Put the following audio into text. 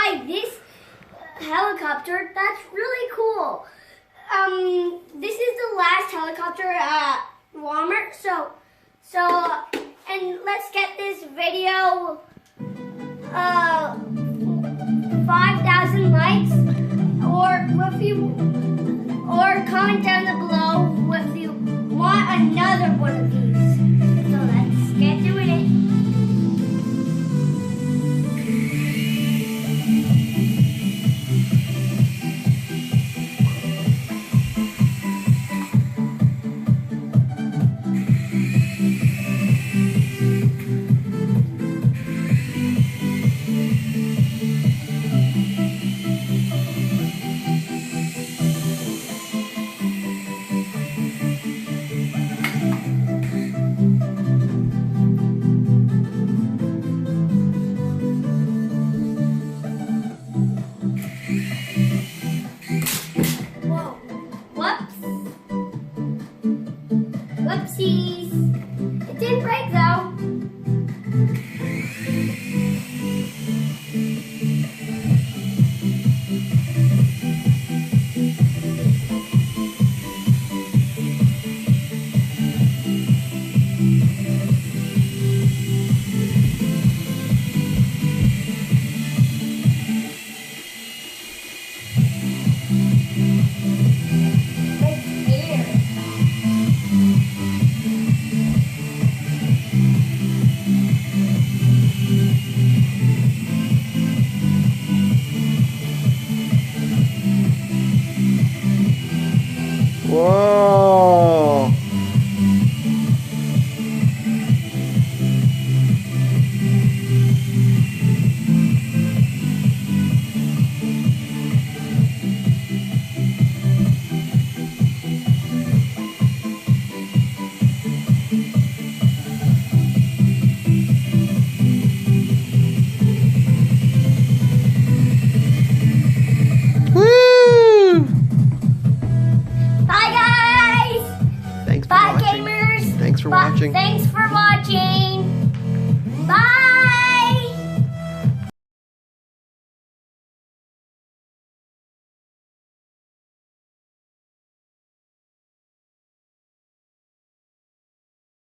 fly this helicopter. That's really cool. This is the last helicopter at Walmart. So, and let's get this video 5,000 likes, or if you, or comment down below if you want another one of these. So let's get doing it. Whoopsies. It didn't break though. Whoa.